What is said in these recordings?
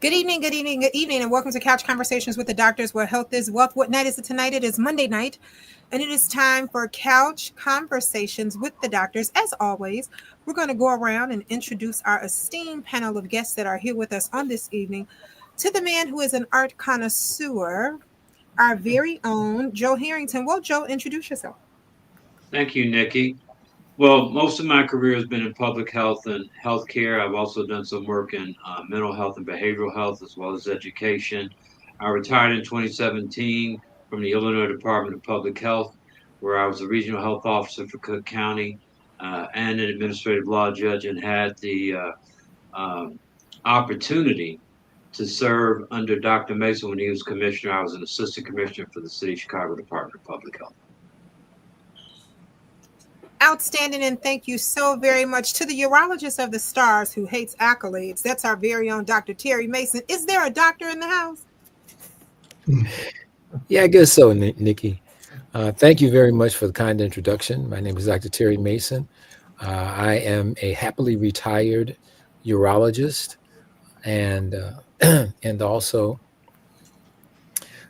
Good evening, good evening, and welcome to Couch Conversations with the Doctors, where health is wealth. What night is it tonight? It is Monday night, and it is time for Couch Conversations with the Doctors. As always, we're going to go around and introduce our esteemed panel of guests that are here with us on this evening. To the man who is an art connoisseur, our very own Joe Harrington. Well, Joe, introduce yourself. Thank you, Nikki. Well, most of my career has been in public health and healthcare. I've also done some work in mental health and behavioral health as well as education. I retired in 2017 from the Illinois Department of Public Health, where I was a regional health officer for Cook County and an administrative law judge, and had the um, opportunity to serve under Dr. Mason when he was commissioner. I was an assistant commissioner for the City of Chicago Department of Public Health. Outstanding, and thank you so very much to the urologist of the stars who hates accolades. That's our very own Dr. Terry Mason. Is there a doctor in the house? Yeah, I guess so, Nikki. Thank you very much for the kind introduction. My name is Dr. Terry Mason. I am a happily retired urologist and and also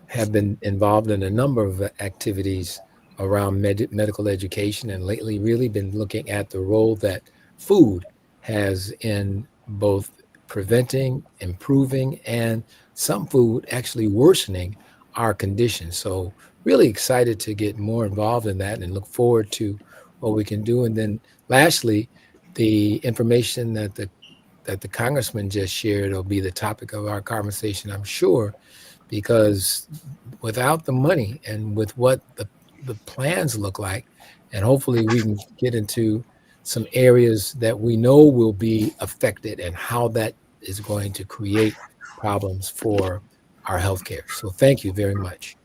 have been involved in a number of activities around medical education, and lately really been looking at the role that food has in both preventing, improving, and some food actually worsening our condition. So really excited to get more involved in that and look forward to what we can do. And then lastly, the information that the congressman just shared will be the topic of our conversation, I'm sure, because without the money and with what the plans look like, and hopefully we can get into some areas that we know will be affected and how that is going to create problems for our healthcare. So thank you very much.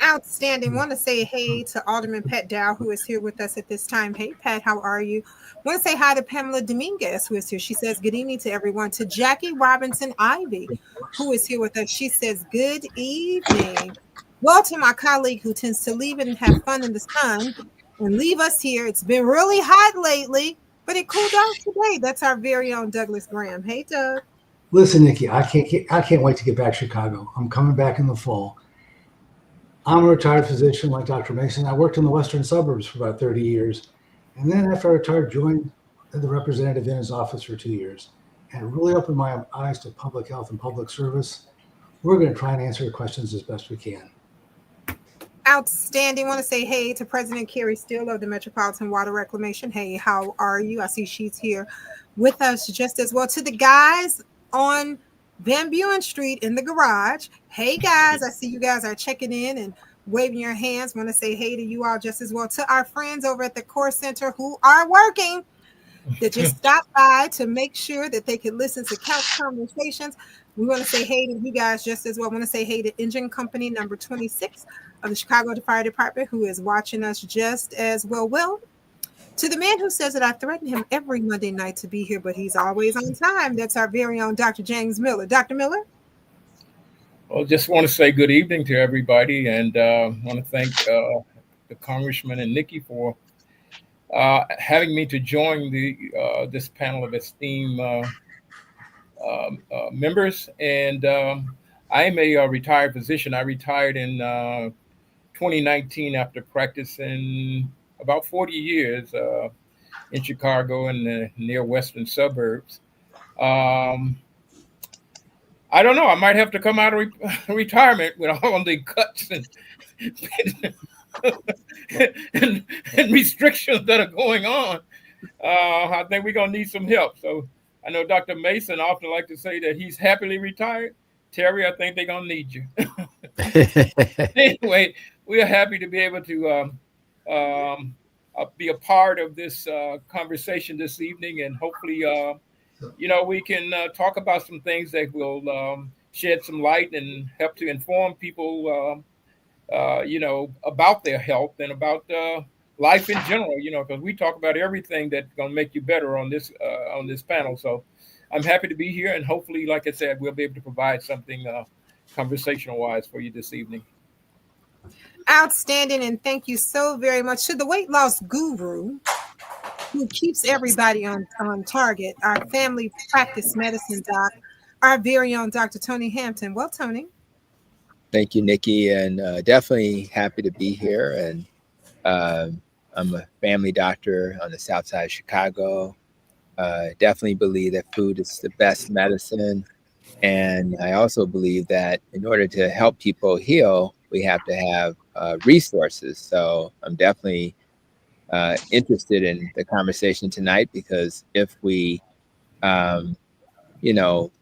Outstanding. Want to say hey to Alderman Pat Dow, who is here with us at this time. Hey, Pat, how are you? Want to say hi to Pamela Dominguez, who is here. She says good evening to everyone. To Jackie Robinson Ivy, who is here with us. She says good evening. Well, to my colleague who tends to leave it and have fun in the sun and leave us here. It's been really hot lately, but it cooled off today. That's our very own Douglas Graham. Hey, Doug. Listen, Nikki, I can't wait to get back to Chicago. I'm coming back in the fall. I'm a retired physician like Dr. Mason. I worked in the western suburbs for about 30 years. And then after I retired, joined the representative in his office for 2 years. And it really opened my eyes to public health and public service. We're going to try and answer your questions as best we can. Outstanding. Want to say hey to President Carrie Steele of the Metropolitan Water Reclamation. Hey, how are you? I see she's here with us just as well. To the guys on Van Buren Street in the garage. Hey, guys, I see you guys are checking in and waving your hands. Want to say hey to you all just as well. To our friends over at the Core Center who are working, that just stopped by to make sure that they could listen to Couch Conversations. We want to say hey to you guys just as well. I want to say hey to Engine Company number 26 of the Chicago Fire Department, who is watching us just as well. Well, to the man who says that I threaten him every Monday night to be here, but he's always on time. That's our very own Dr. James Miller. Dr. Miller? Well, just want to say good evening to everybody, and want to thank the Congressman and Nikki for having me to join this panel of esteemed members. And I am a retired physician. I retired in 2019 after practicing about 40 years in Chicago and the near western suburbs. I don't know. I might have to come out of retirement with all the cuts and restrictions that are going on. I think we're going to need some help. So I know Dr. Mason often like to say that he's happily retired. Terry, I think they're going to need you. Anyway, we are happy to be able to be a part of this conversation this evening, and hopefully we can talk about some things that will shed some light and help to inform people, about their health and about life in general. Because we talk about everything that's going to make you better on this panel. So I'm happy to be here, and hopefully, like I said, we'll be able to provide something conversational wise for you this evening. Outstanding, and thank you so very much to the weight loss guru who keeps everybody on target, our family practice medicine doc, our very own Dr. Tony Hampton. Well, Tony. Thank you, Nikki, and definitely happy to be here. And I'm a family doctor on the south side of Chicago. Definitely believe that food is the best medicine. And I also believe that in order to help people heal, we have to have resources. So I'm definitely interested in the conversation tonight because if we, um,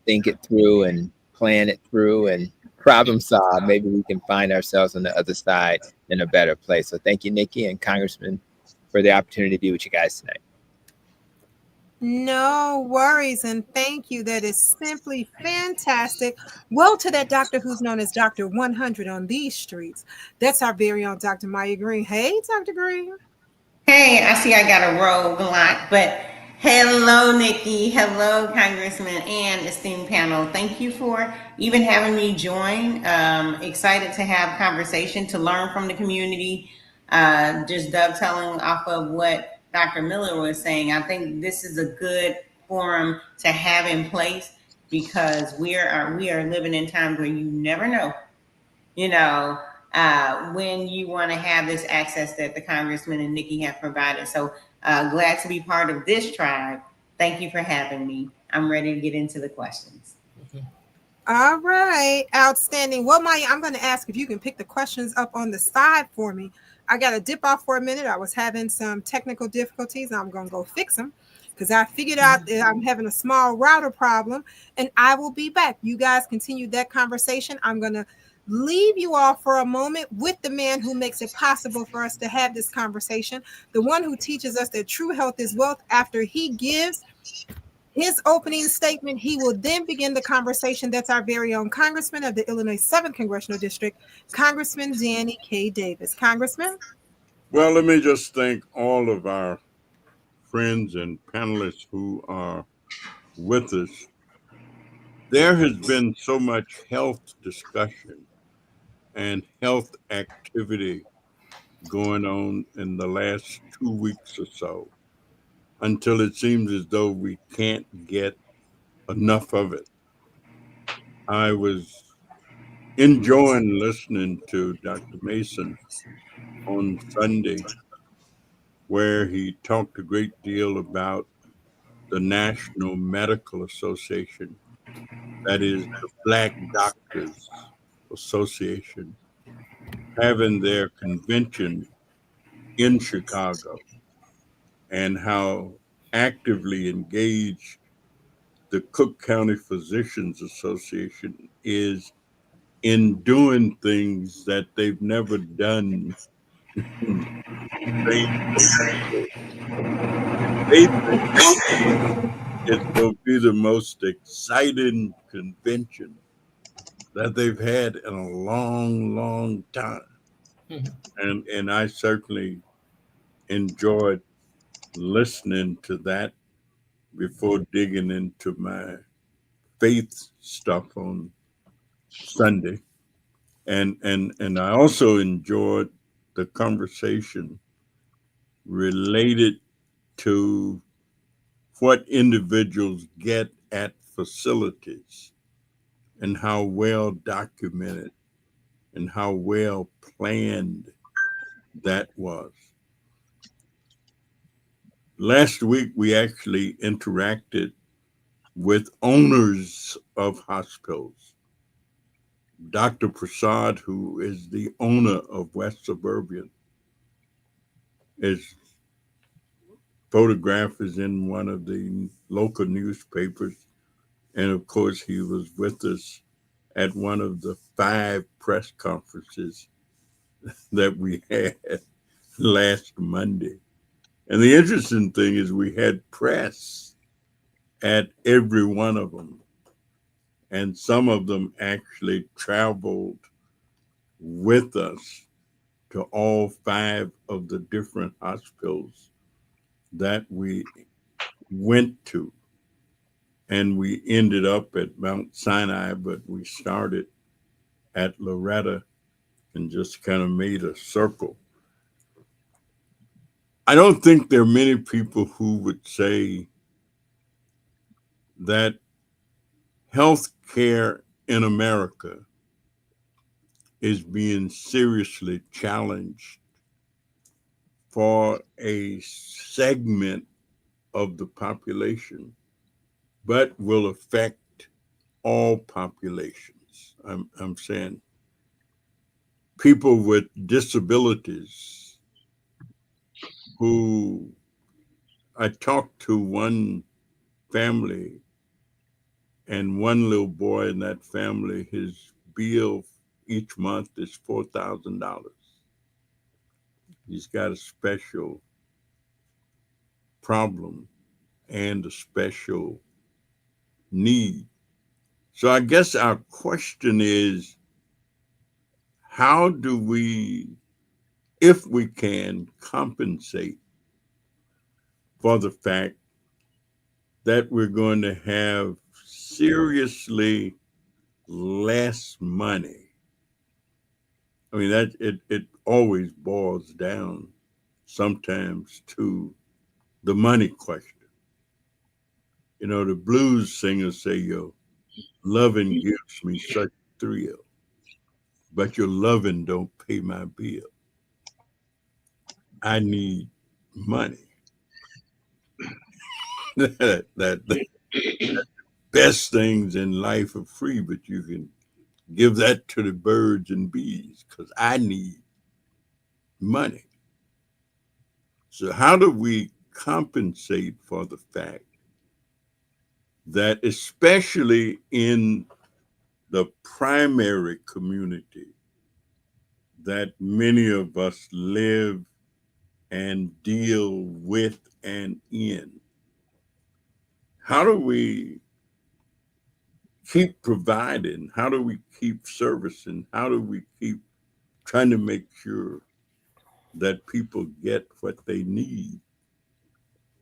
think it through and plan it through and problem solve, maybe we can find ourselves on the other side in a better place. So thank you, Nikki and Congressman, for the opportunity to be with you guys tonight. No worries, and thank you. That is simply fantastic. Well, to that doctor who's known as Dr. 100 on these streets, that's our very own Dr. Maya Green. Hey, Dr. Green. Hey, I see I got a roadblock, but hello, Nikki. Hello, Congressman and esteemed panel. Thank you for even having me join. Excited to have conversation, to learn from the community. Just dovetailing off of what Dr. Miller was saying, I think this is a good forum to have in place because we are living in times where you never know, you know, when you want to have this access that the Congressman and Nikki have provided. So glad to be part of this tribe. Thank you for having me. I'm ready to get into the questions. All right, outstanding. Well, Maya, I'm going to ask if you can pick the questions up on the side for me. I got to dip off for a minute. I was having some technical difficulties. I'm going to go fix them because I figured out that I'm having a small router problem, and I will be back. You guys continue that conversation. I'm going to leave you all for a moment with the man who makes it possible for us to have this conversation, the one who teaches us that true health is wealth. After he gives his opening statement, he will then begin the conversation. That's our very own Congressman of the Illinois 7th Congressional District, Congressman Danny K. Davis. Congressman? Well, let me just thank all of our friends and panelists who are with us. There has been so much health discussion and health activity going on in the last 2 weeks or so until it seems as though we can't get enough of it. I was enjoying listening to Dr. Mason on Sunday, where he talked a great deal about the National Medical Association, that is the Black Doctors Association, having their convention in Chicago and how actively engaged the Cook County Physicians Association is in doing things that they've never done in the same place before. They think it's going to be the most exciting convention that they've had in a long, long time. And I certainly enjoyed listening to that before digging into my faith stuff on Sunday. And I also enjoyed the conversation related to what individuals get at facilities and how well documented and how well planned that was. Last week, we actually interacted with owners of hospitals. Dr. Prasad, who is the owner of West Suburban, his photograph is in one of the local newspapers. And of course, he was with us at one of the 5 press conferences that we had last Monday. And the interesting thing is, we had press at every one of them. And some of them actually traveled with us to all 5 of the different hospitals that we went to. And we ended up at Mount Sinai, but we started at Loretta and just kind of made a circle. I don't think there are many people who would say that health care in America is being seriously challenged for a segment of the population, but will affect all populations. I'm saying people with disabilities who I talked to one family, and one little boy in that family, his bill each month is $4,000. He's got a special problem and a special need. So I guess our question is, how do we, if we can, compensate for the fact that we're going to have seriously less money? I mean, that it always boils down sometimes to the money question. You know, the blues singers say, "Your loving gives me such thrill, but your loving don't pay my bill. I need money." that best things in life are free, but you can give that to the birds and bees because I need money. So how do we compensate for the fact that, especially in the primary community that many of us live and deal with and in, how do we keep providing? How do we keep servicing? How do we keep trying to make sure that people get what they need,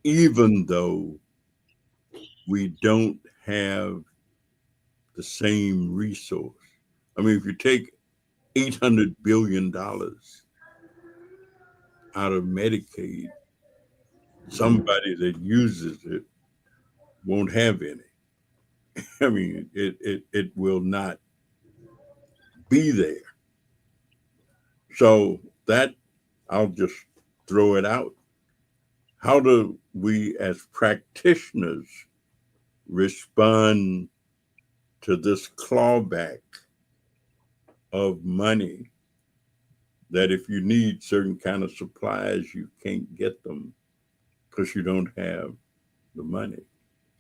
even though we don't have the same resource? I mean, if you take $800 billion out of Medicaid, somebody that uses it won't have any. I mean, it will not be there. So that, I'll just throw it out. How do we as practitioners respond to this clawback of money that if you need certain kind of supplies, you can't get them because you don't have the money?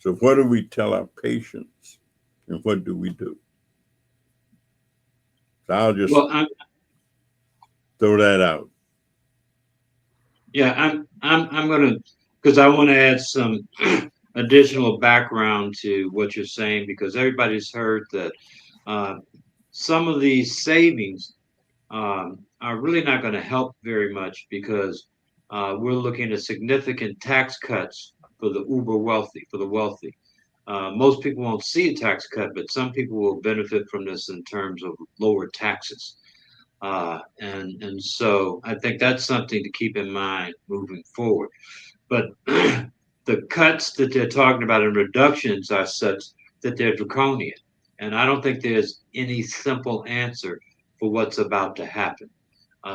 So what do we tell our patients and what do we do? So I'll just Well, throw that out. yeah, I'm gonna, because I want to add some additional background to what you're saying, because everybody's heard that uh, some of these savings are really not going to help very much, because we're looking at significant tax cuts for the uber wealthy, for the wealthy. Most people won't see a tax cut, but some people will benefit from this in terms of lower taxes. And so I think that's something to keep in mind moving forward. But the cuts that they're talking about and reductions are such that they're draconian. And I don't think there's any simple answer for what's about to happen.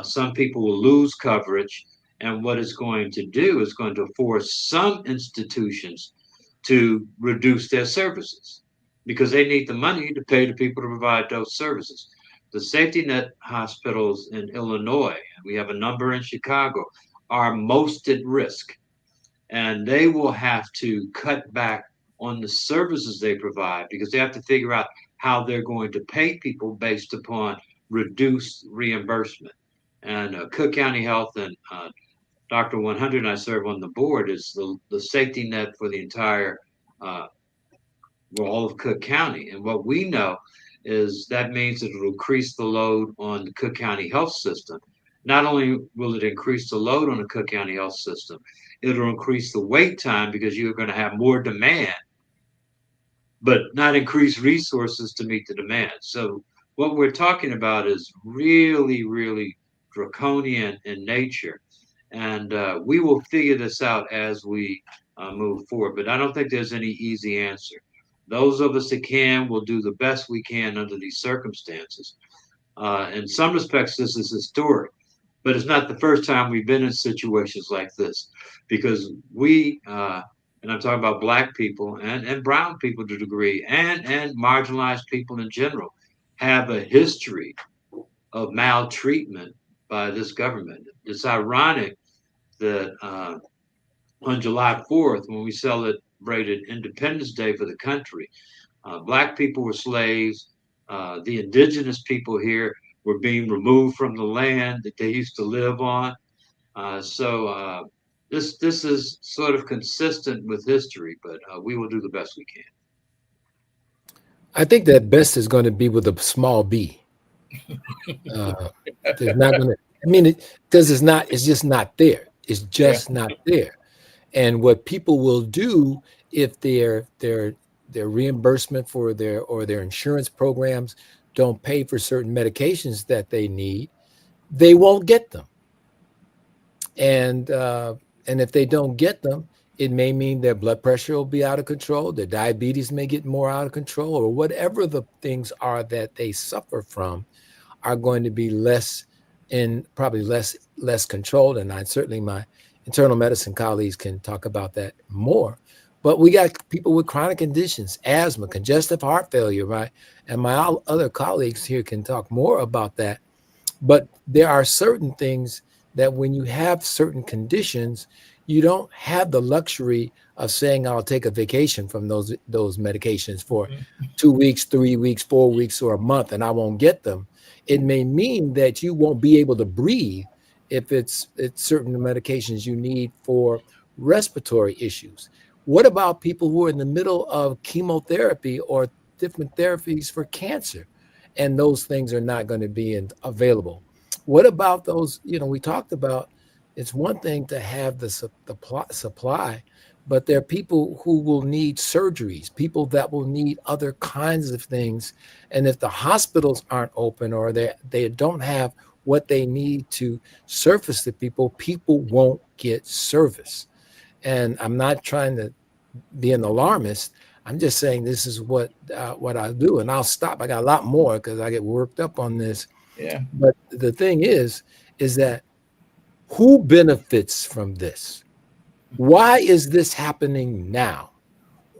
Some people will lose coverage, and what it's going to do is going to force some institutions to reduce their services because they need the money to pay the people to provide those services. The safety net hospitals in Illinois, we have a number in Chicago, are most at risk, and they will have to cut back on the services they provide because they have to figure out how they're going to pay people based upon reduced reimbursement. And Cook County Health and Dr. 100 and I serve on the board is the safety net for the entire uh, well, all of Cook County. And what we know is that means that it'll increase the load on the Cook County health system. Not only will it increase the load on the Cook County health system, it'll increase the wait time because you're going to have more demand, but not increase resources to meet the demand. So what we're talking about is really, really draconian in nature. And we will figure this out as we move forward. But I don't think there's any easy answer. Those of us that can will do the best we can under these circumstances. In some respects, this is historic, but it's not the first time we've been in situations like this because and I'm talking about Black people and brown people to a degree, and marginalized people in general, have a history of maltreatment by this government. It's ironic that on July 4th, when we celebrated Independence Day for the country, Black people were slaves. The indigenous people here were being removed from the land that they used to live on. So this is sort of consistent with history, but we will do the best we can. I think that best is going to be with a small b. Uh, there's not going to. I mean, because it's not. It's just not there. It's Yeah. just not there. And what people will do if their reimbursement for their insurance programs don't pay for certain medications that they need, they won't get them. And if they don't get them, it may mean their blood pressure will be out of control, their diabetes may get more out of control, or whatever the things are that they suffer from are going to be probably less controlled. And I certainly my internal medicine colleagues can talk about that more. But we got people with chronic conditions, asthma, congestive heart failure, right? And my other colleagues here can talk more about that. But there are certain things that when you have certain conditions, you don't have the luxury of saying I'll take a vacation from those medications for 2 weeks, 3 weeks, 4 weeks, or a month, and I won't get them. It may mean that you won't be able to breathe if it's certain medications you need for respiratory issues. What about people who are in the middle of chemotherapy or different therapies for cancer, and those things are not going to be available? What about those? We talked about it's one thing to have the supply, but there are people who will need surgeries, people that will need other kinds of things. And if the hospitals aren't open or they don't have what they need to surface to people, people won't get service. And I'm not trying to be an alarmist. I'm just saying this is what I do, and I'll stop. I got a lot more because I get worked up on this. Yeah. But the thing is that who benefits from this? Why is this happening now?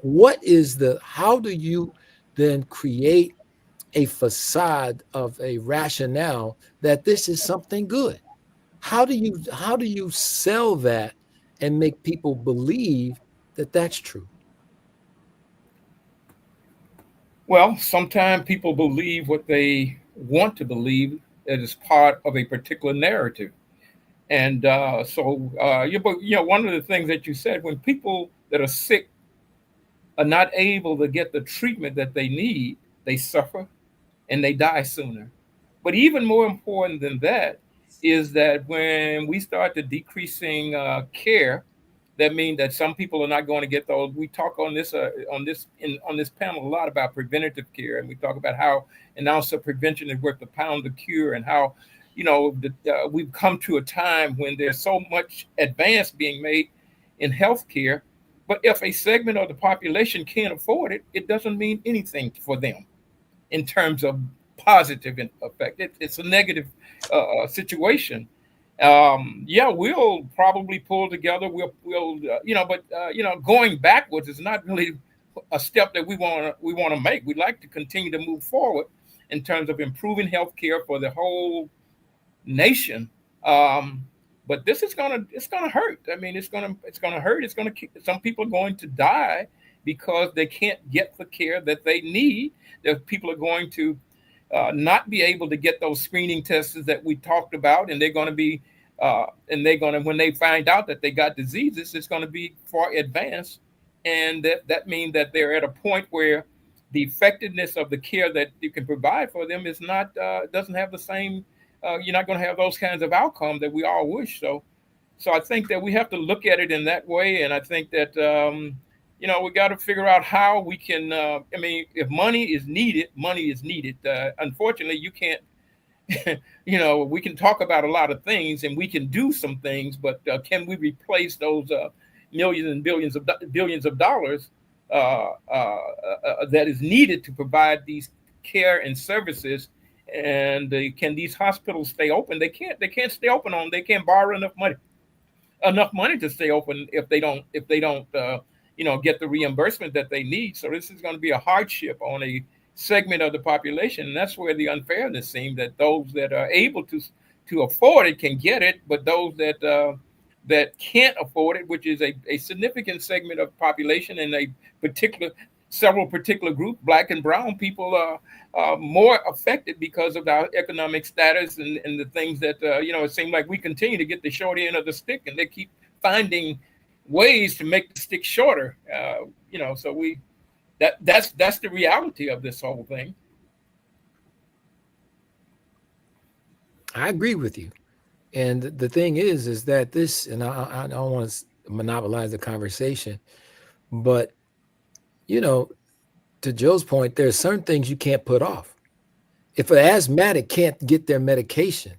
How do you then create a facade of a rationale that this is something good? How do you sell that and make people believe that that's true? Well, sometimes people believe what they want to believe that is part of a particular narrative. And one of the things that you said, when people that are sick are not able to get the treatment that they need, they suffer and they die sooner. But even more important than that is that when we start to decreasing care, that means that some people are not going to get those. We talk on this panel a lot about preventative care, and we talk about how and also prevention is worth the pound of cure, and how we've come to a time when there's so much advance being made in healthcare, but if a segment of the population can't afford it, it doesn't mean anything for them in terms of positive effect. It's a negative situation. Yeah, we'll probably pull together. Going backwards is not really a step that we want to make. We'd like to continue to move forward in terms of improving healthcare for the whole nation. But this is gonna hurt. I mean, it's gonna hurt. Some people are going to die because they can't get the care that they need. There people are going to not be able to get those screening tests that we talked about, and they're going to be when they find out that they got diseases, it's going to be far advanced, and that means that they're at a point where the effectiveness of the care that you can provide for them is not doesn't have the same. You're not going to have those kinds of outcomes that we all wish. So I think that we have to look at it in that way, and I think that we got to figure out how we can. If money is needed, money is needed. Unfortunately, you can't. We can talk about a lot of things, and we can do some things, but can we replace those millions and billions of dollars that is needed to provide these care and services. And can these hospitals stay open? They can't. They can't stay open on. They can't borrow enough money to stay open if they don't get the reimbursement that they need. So this is going to be a hardship on a segment of the population, and that's where the unfairness seems, that those that are able to afford it can get it, but those that can't afford it, which is a significant segment of the population in a particular several particular groups, black and brown people are more affected because of our economic status and the things that it seems like we continue to get the short end of the stick, and they keep finding ways to make the stick shorter. So that's the reality of this whole thing. I agree with you. And the thing is that this, and I don't want to monopolize the conversation, but to Joe's point, there's certain things you can't put off. If an asthmatic can't get their medication,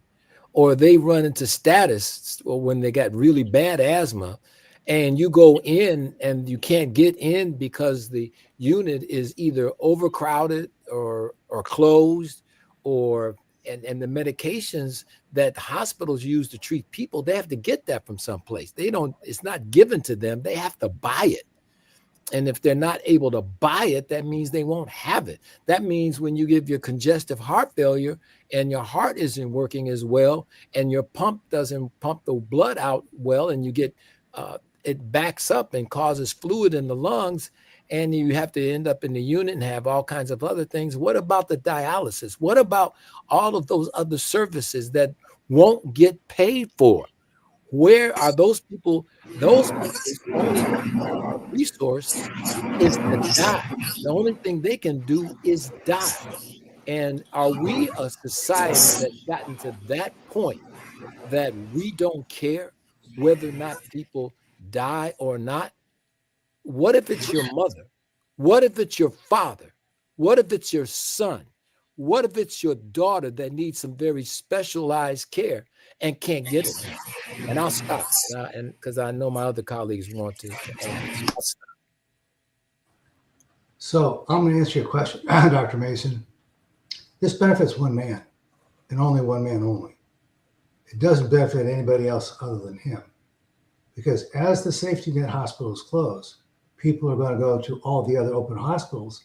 or they run into status or when they got really bad asthma, and you go in and you can't get in because the unit is either overcrowded or closed, or and the medications that hospitals use to treat people, they have to get that from someplace. It's not given to them. They have to buy it. And if they're not able to buy it, that means they won't have it. That means when you give your congestive heart failure and your heart isn't working as well, and your pump doesn't pump the blood out well, and you get it backs up and causes fluid in the lungs, and you have to end up in the unit and have all kinds of other things. What about the dialysis? What about all of those other services that won't get paid for? Where are those people? Those people's only resource is to die. The only thing they can do is die. And are we a society that's gotten to that point that we don't care whether or not people die or not? What if it's your mother? What if it's your father? What if it's your son? What if it's your daughter that needs some very specialized care and can't get it now? And I'll stop, and because I know my other colleagues want to add. So I'll stop. So I'm going to answer your question, Dr. Mason. This benefits one man and only one man only. It doesn't benefit anybody else other than him. Because as the safety net hospitals close, people are going to go to all the other open hospitals,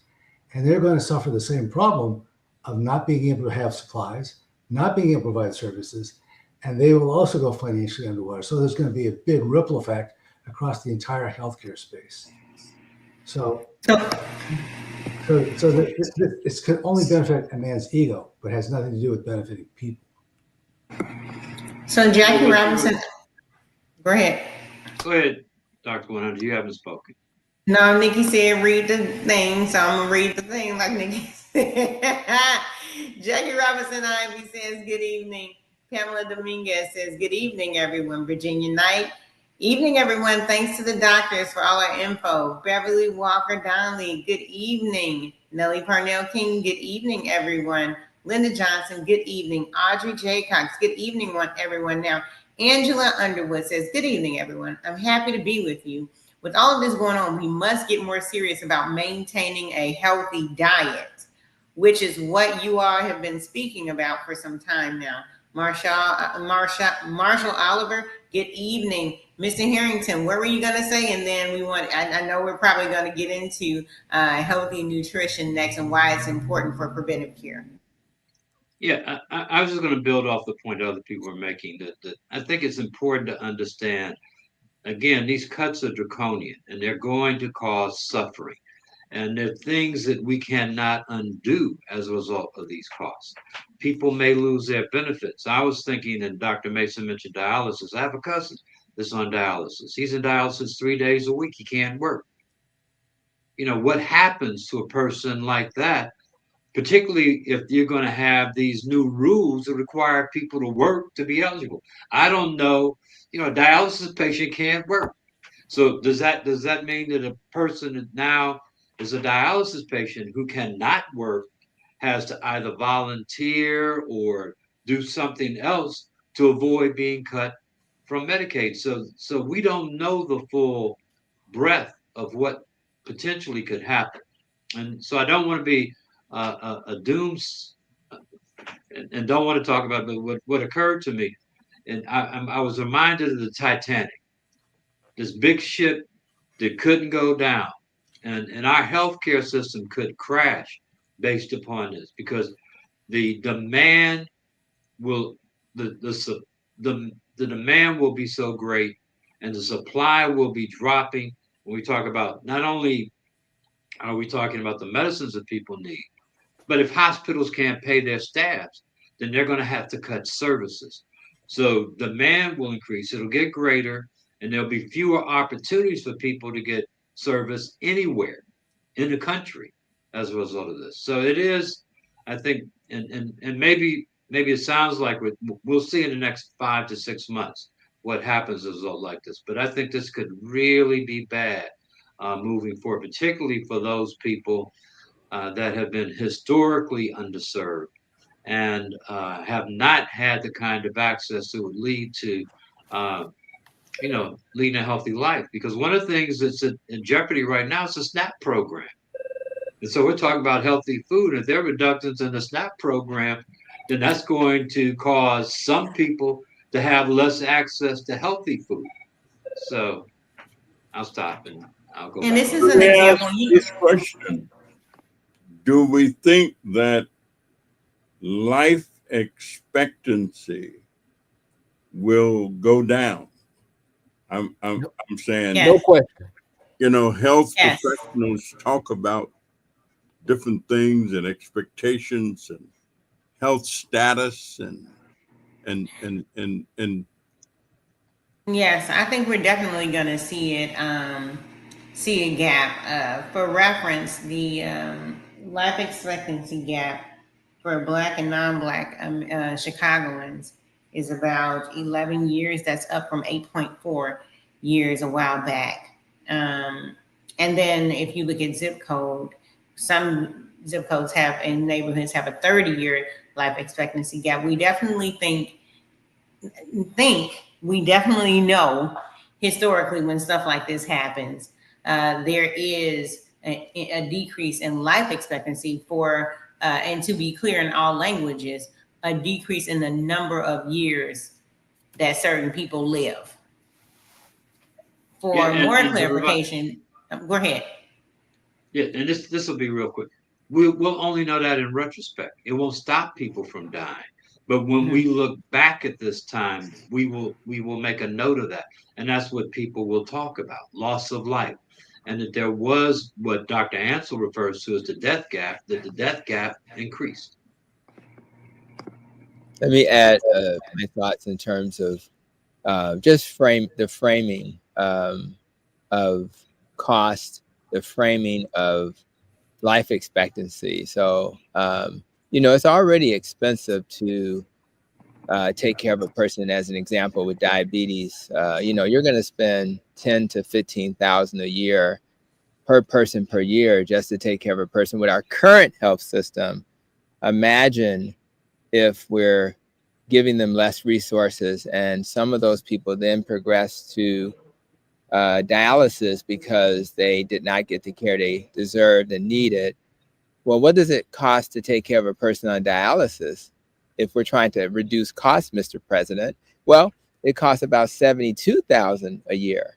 and they're going to suffer the same problem of not being able to have supplies, not being able to provide services, and they will also go financially underwater. So there's going to be a big ripple effect across the entire healthcare space. So it can only benefit a man's ego, but has nothing to do with benefiting people. So Jackie Robinson, go ahead. Go ahead, Dr. 100. You haven't spoken. No, Nikki said read the thing, so I'm gonna read the thing like Nikki said. Jackie Robinson Ivy says good evening. Pamela Dominguez says good evening, everyone. Virginia Knight, evening, everyone. Thanks to the doctors for all our info. Beverly Walker Donnelly, good evening. Nellie Parnell King, good evening, everyone. Linda Johnson, good evening. Audrey Jaycox, good evening, everyone. Now, Angela Underwood says, good evening, everyone. I'm happy to be with you. With all of this going on, we must get more serious about maintaining a healthy diet, which is what you all have been speaking about for some time now. Marshall Oliver, good evening. Mr. Harrington, what were you going to say? And then I know we're probably going to get into healthy nutrition next and why it's important for preventive care. Yeah, I was just going to build off the point other people are making that I think it's important to understand. Again, these cuts are draconian and they're going to cause suffering. And they're things that we cannot undo as a result of these costs. People may lose their benefits. I was thinking, and Dr. Mason mentioned dialysis. I have a cousin that's on dialysis. He's in dialysis 3 days a week. He can't work. What happens to a person like that, particularly if you're going to have these new rules that require people to work to be eligible? I don't know. A dialysis patient can't work. So does that mean that a person that now is a dialysis patient who cannot work has to either volunteer or do something else to avoid being cut from Medicaid? So we don't know the full breadth of what potentially could happen. And so I don't want to be a dooms and don't want to talk about, but what occurred to me, and I was reminded of the Titanic, this big ship that couldn't go down, and our healthcare system could crash based upon this because the demand will the demand will be so great, and the supply will be dropping. When we talk about, not only are we talking about the medicines that people need, but if hospitals can't pay their staffs, then they're going to have to cut services. So demand will increase, it'll get greater, and there'll be fewer opportunities for people to get service anywhere in the country as a result of this. So it is, I think, and maybe it sounds like we'll see in the next 5 to 6 months what happens as a result like this. But I think this could really be bad moving forward, particularly for those people that have been historically underserved and have not had the kind of access that would lead to, uh, leading a healthy life. Because one of the things that's in jeopardy right now is the SNAP program. And so we're talking about healthy food. And if there are reductions in the SNAP program, then that's going to cause some people to have less access to healthy food. So I'll stop and I'll go And back this on. is an Let me ask example. this question. Do we think that life expectancy will go down? I'm saying, Yes. No question. health Yes. professionals talk about different things and expectations and health status and Yes, I think we're definitely going to see a gap. For reference, the life expectancy gap for Black and non-Black Chicagoans is about 11 years. That's up from 8.4 years a while back. And then if you look at zip code, some zip codes have and neighborhoods have a 30-year life expectancy gap. We definitely think we definitely know historically when stuff like this happens, there is a decrease in life expectancy for, and to be clear in all languages, a decrease in the number of years that certain people live. For Yeah, more and clarification, go ahead. yeah, and this will be real quick. We'll only know that in retrospect. It won't stop people from dying. But when we look back at this time, we will make a note of that. And that's what people will talk about, loss of life. And that there was what Dr. Ansel refers to as the death gap, that the death gap increased. Let me add my thoughts in terms of just the framing of cost, the framing of life expectancy. So, it's already expensive to take care of a person. As an example, with diabetes, you're going to spend 10 to 15,000 a year per person per year just to take care of a person. With our current health system, imagine if we're giving them less resources and some of those people then progress to dialysis because they did not get the care they deserved and needed. Well, what does it cost to take care of a person on dialysis if we're trying to reduce costs, Mr. President? Well, it costs about $72,000 a year.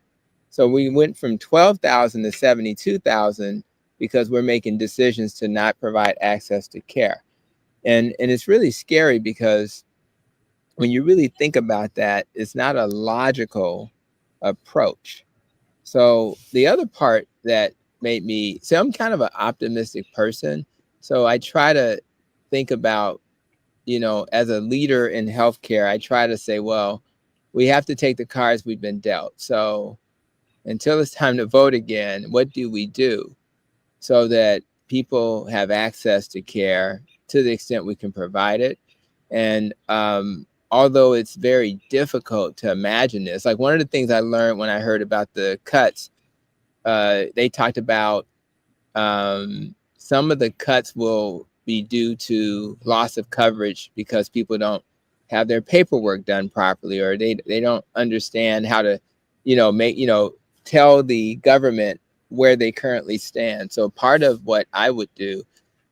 So we went from $12,000 to $72,000 because we're making decisions to not provide access to care. And it's really scary because when you really think about that, it's not a logical approach. So the other part that made me, so I'm kind of an optimistic person. So I try to think about, as a leader in healthcare, I try to say, well, we have to take the cards we've been dealt. So until it's time to vote again, what do we do so that people have access to care to the extent we can provide it? And although it's very difficult to imagine this, like one of the things I learned when I heard about the cuts, they talked about some of the cuts will be due to loss of coverage because people don't have their paperwork done properly, or they don't understand how to, tell the government where they currently stand. So part of what I would do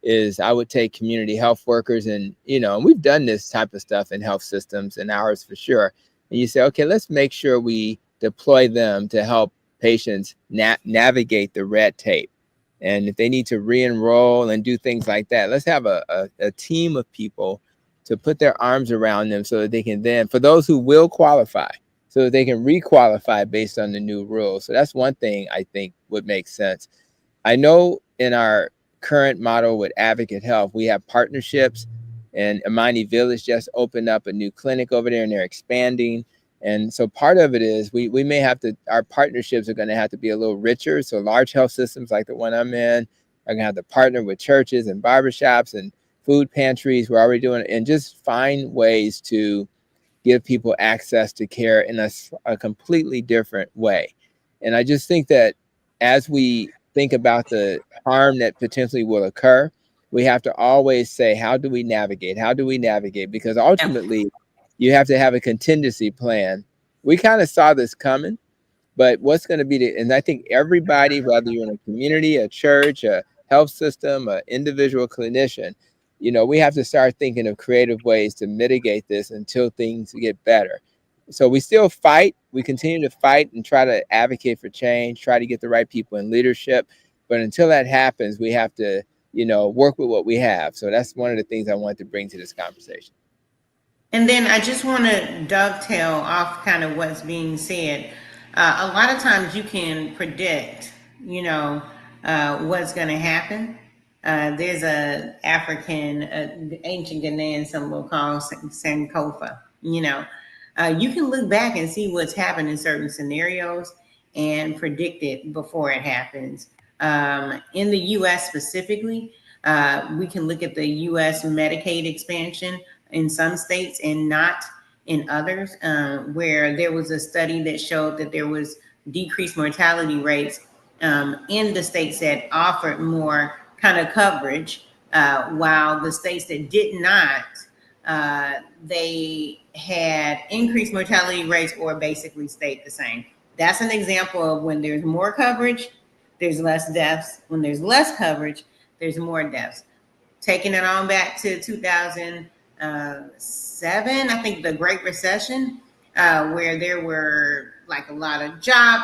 is I would take community health workers, and we've done this type of stuff in health systems and ours for sure. And you say, okay, let's make sure we deploy them to help patients navigate the red tape. And if they need to re-enroll and do things like that, let's have a team of people to put their arms around them so that they can then, for those who will qualify, so that they can re-qualify based on the new rules. So that's one thing I think would make sense. I know in our current model with Advocate Health, we have partnerships, and Imani Village just opened up a new clinic over there and they're expanding. And so part of it is we may have to, our partnerships are going to have to be a little richer. So large health systems like the one I'm in are going to have to partner with churches and barbershops and food pantries. We're already doing it, and just find ways to give people access to care in a completely different way. And I just think that as we think about the harm that potentially will occur, we have to always say, how do we navigate? How do we navigate? Because ultimately, you have to have a contingency plan. We kind of saw this coming, but what's going to be and I think everybody, whether you're in a community, a church, a health system, an individual clinician, we have to start thinking of creative ways to mitigate this until things get better. So we still fight. We continue to fight and try to advocate for change, try to get the right people in leadership. But until that happens, we have to, work with what we have. So that's one of the things I want to bring to this conversation. And then I just want to dovetail off kind of what's being said. A lot of times you can predict, what's going to happen. There's a African, ancient Ghanaian symbol called Sankofa. You can look back and see what's happened in certain scenarios and predict it before it happens. In the U.S. specifically, we can look at the U.S. Medicaid expansion in some states and not in others, where there was a study that showed that there was decreased mortality rates in the states that offered more kind of coverage, while the states that did not, they had increased mortality rates or basically stayed the same. That's an example of when there's more coverage, there's less deaths. When there's less coverage, there's more deaths. Taking it on back to 2007, I think the Great Recession, where there were like a lot of job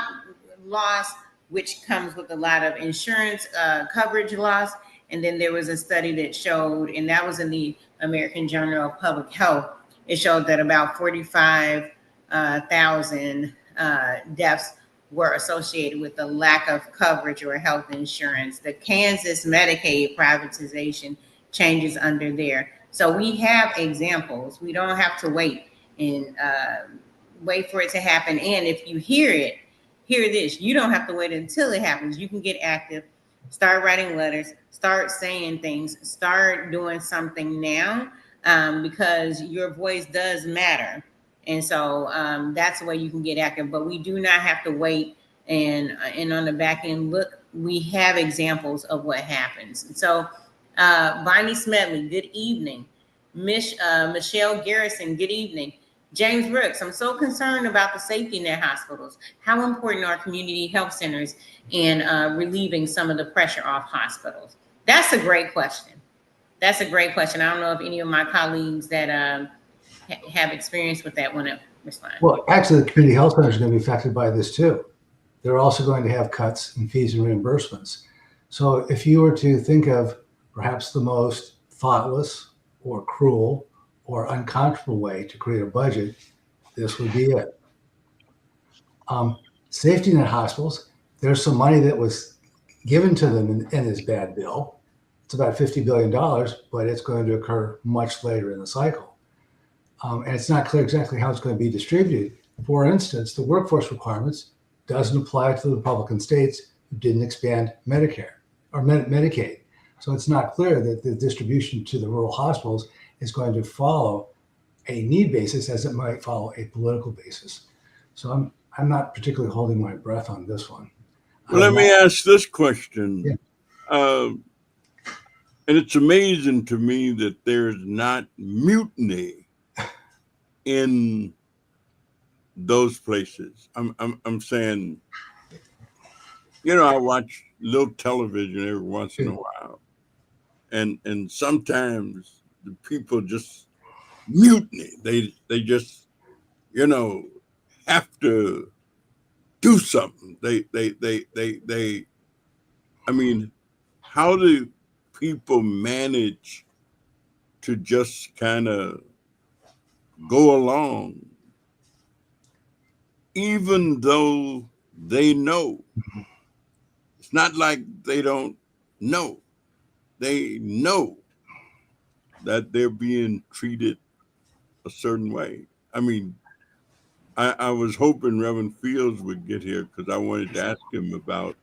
loss, which comes with a lot of insurance coverage loss. And then there was a study that showed, and that was in the American Journal of Public Health, it showed that about 45,000 deaths were associated with the lack of coverage or health insurance. The Kansas Medicaid privatization changes under there. So we have examples. We don't have to wait and wait for it to happen. And if you hear this, you don't have to wait until it happens. You can get active, start writing letters, start saying things, start doing something now, because your voice does matter. And so that's the way you can get active. But we do not have to wait and on the back end, look, we have examples of what happens. And so Bonnie Smedley, good evening. Michelle Garrison, good evening. James Brooks, I'm so concerned about the safety net hospitals. How important are community health centers in relieving some of the pressure off hospitals? That's a great question. I don't know if any of my colleagues that have experience with that want to respond. Well, actually, the community health centers are going to be affected by this too. They're also going to have cuts in fees and reimbursements. So if you were to think of perhaps the most thoughtless or cruel or uncomfortable way to create a budget, this would be it. Safety net hospitals, there's some money that was given to them in this bad bill. It's about $50 billion, but it's going to occur much later in the cycle. And it's not clear exactly how it's going to be distributed. For instance, the workforce requirements doesn't apply to the Republican states who didn't expand Medicare or Medicaid. So it's not clear that the distribution to the rural hospitals is going to follow a need basis as it might follow a political basis. So I'm not particularly holding my breath on this one. Well, let me ask this question. Yeah. And it's amazing to me that there's not mutiny in those places. I'm saying, I watch little television every once in a while, and sometimes the people just mutiny. They just have to do something. They. I mean, how do people manage to just kind of go along, even though they know? It's not like they don't know. They know that they're being treated a certain way. I mean, I was hoping Reverend Fields would get here because I wanted to ask him about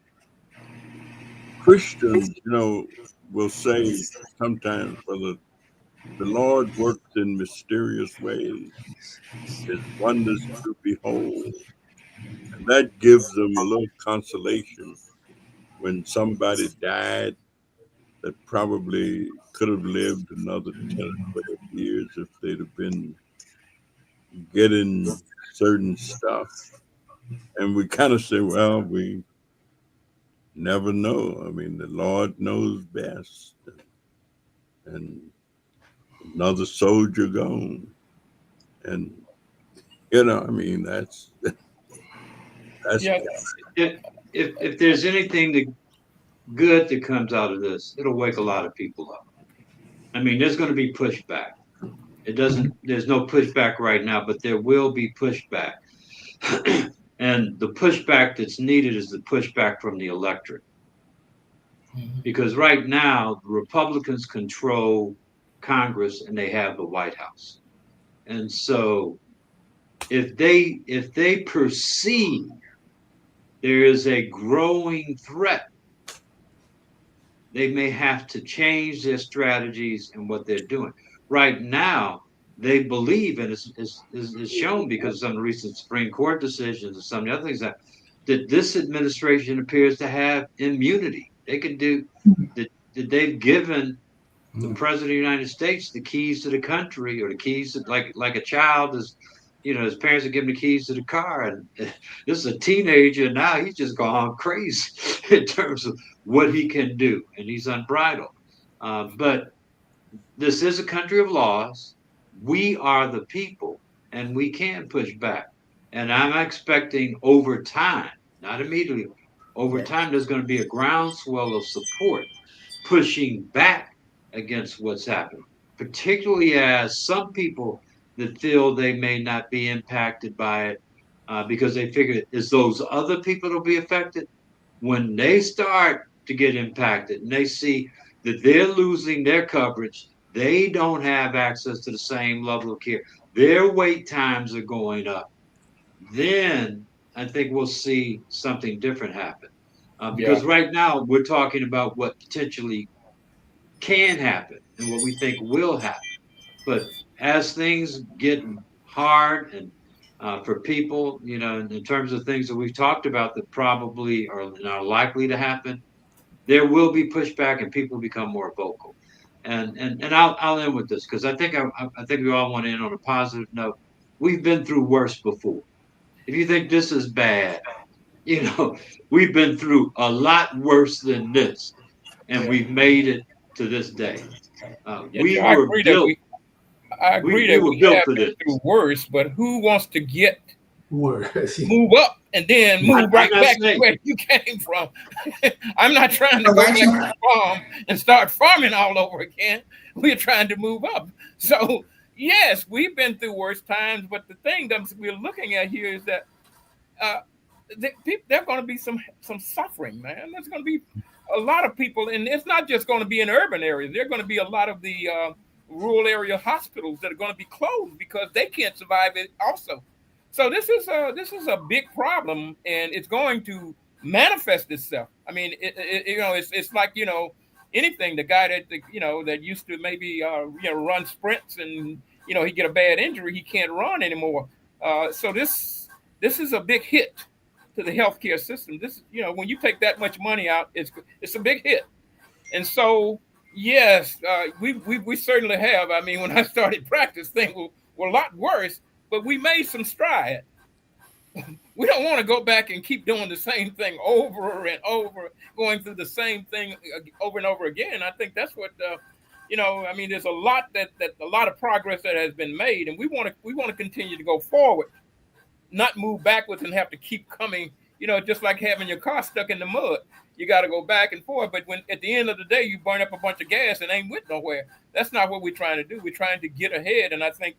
Christians, will say sometimes, well, the Lord works in mysterious ways. His wonders to behold. And that gives them a little consolation when somebody died that probably could have lived another 10 or 12 years if they'd have been getting certain stuff. And we kind of say, well, we never know. I mean, the Lord knows best. And another soldier gone. And, I mean, that's Yeah. If there's anything good that comes out of this, it'll wake a lot of people up. I mean, there's going to be pushback. There's no pushback right now, but there will be pushback. And the pushback that's needed is the pushback from the electorate. Because right now, the Republicans control Congress and they have the White House. And so if they perceive there is a growing threat, they may have to change their strategies and what they're doing. Right now, they believe, and it's shown because of some recent Supreme Court decisions and some of the other things, that this administration appears to have immunity. They can do that. They've given the president of the United States the keys to the country, or the keys to, like a child is, his parents are giving the keys to the car, and this is a teenager now. He's just gone crazy in terms of what he can do, and he's unbridled. But this is a country of laws. We are the people, and we can push back. And I'm expecting over time, not immediately, over time, there's going to be a groundswell of support pushing back against what's happening, particularly as some people that feel they may not be impacted by it because they figure it's those other people that'll be affected. When they start to get impacted and they see that they're losing their coverage, they don't have access to the same level of care, their wait times are going up, then I think we'll see something different happen. Because right now we're talking about what potentially can happen and what we think will happen. But as things get hard and for people, in terms of things that we've talked about that probably are likely to happen, there will be pushback and people become more vocal. And I'll end with this because I think we all want to end on a positive note. We've been through worse before. If you think this is bad, we've been through a lot worse than this, and we've made it to this day. We I were agree built. I agree We that were we built have for been this. through worse, but who wants to Worse. move up and then move right back to where you came from? I'm not trying to go back to the farm and start farming all over again. We're trying to move up. So yes, we've been through worse times, but the thing that we're looking at here is that there's going to be some suffering, man. There's going to be a lot of people, and it's not just going to be in urban areas. There are going to be a lot of the rural area hospitals that are going to be closed because they can't survive it also. So this is a big problem, and it's going to manifest itself. I mean, it's like anything. The guy that used to maybe run sprints, and he get a bad injury, he can't run anymore. So this is a big hit to the healthcare system. This, when you take that much money out, it's a big hit. And so, yes, we certainly have. I mean, when I started practice, things were a lot worse, but we made some stride. We don't want to go back and keep doing the same thing over and over, going through the same thing over and over again. I think that's what I mean. There's a lot a lot of progress that has been made, and we want to continue to go forward, not move backwards and have to keep coming. Just like having your car stuck in the mud. You got to go back and forth. But when at the end of the day you burn up a bunch of gas and ain't went nowhere, that's not what we're trying to do. We're trying to get ahead, and I think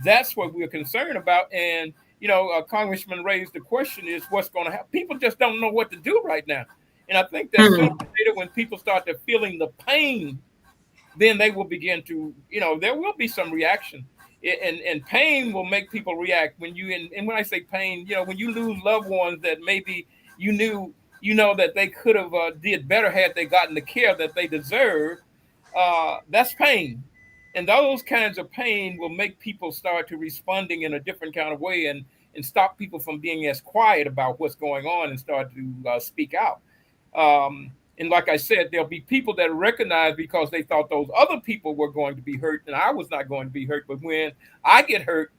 that's what we're concerned about. And a congressman raised the question: is what's going to happen? People just don't know what to do right now, and I think that sooner or later, when people start to feeling the pain, then they will begin to, there will be some reaction. And pain will make people react when and when I say pain, when you lose loved ones that maybe you knew, that they could have did better had they gotten the care that they deserve. That's pain. And those kinds of pain will make people start to responding in a different kind of way, and stop people from being as quiet about what's going on and start to speak out. And like I said, there'll be people that recognize because they thought those other people were going to be hurt and I was not going to be hurt. But when I get hurt,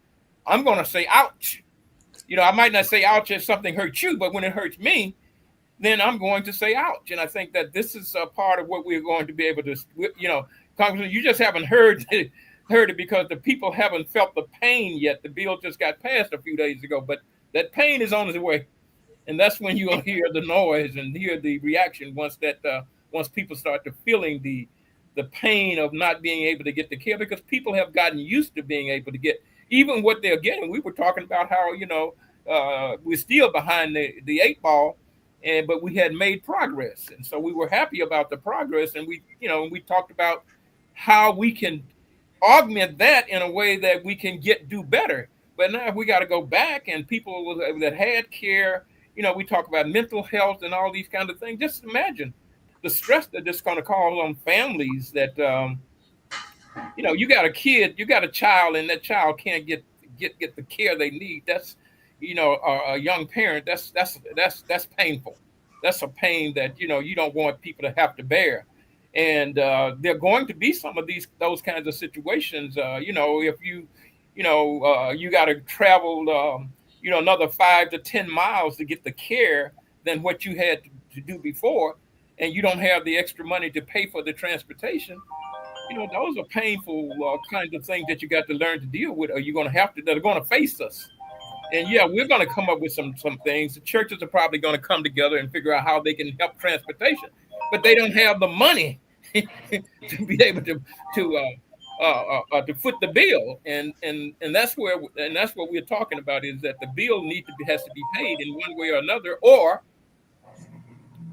I'm going to say, ouch. I might not say ouch if something hurts you, but when it hurts me, then I'm going to say ouch. And I think that this is a part of what we're going to be able to, Congressman, you just haven't heard it because the people haven't felt the pain yet. The bill just got passed a few days ago, but that pain is on its way. And that's when you'll hear the noise and hear the reaction once people start to feeling the pain of not being able to get the care, because people have gotten used to being able to get even what they're getting. We were talking about how we're still behind the eight ball, but we had made progress, and so we were happy about the progress. And we talked about how we can augment that in a way that we can do better. But now we got to go back, and people that had care. We talk about mental health and all these kind of things. Just imagine the stress that this is going to cause on families that, you got a kid, you got a child, and that child can't get the care they need. That's, a young parent, that's painful. That's a pain that, you don't want people to have to bear. And there are going to be some of those kinds of situations, if you got to travel, another 5 to 10 miles to get the care than what you had to do before, and you don't have the extra money to pay for the transportation. Those are painful kinds of things that you got to learn to deal with, or you're going to have to, that are going to face us. And yeah, we're going to come up with some things. The churches are probably going to come together and figure out how they can help transportation, but they don't have the money to be able to foot the bill, and that's what we're talking about, is that the bill has to be paid in one way or another, or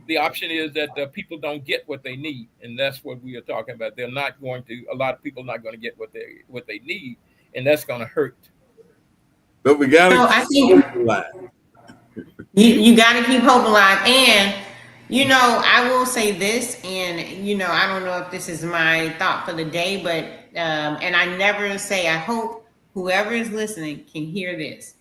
the option is that the people don't get what they need, and that's what we are talking about. A lot of people are not going to get what they need, and that's going to hurt. But we got to keep hope alive. You got to keep hope alive. And I will say this, and I don't know if this is my thought for the day, but and I never say, I hope whoever is listening can hear this.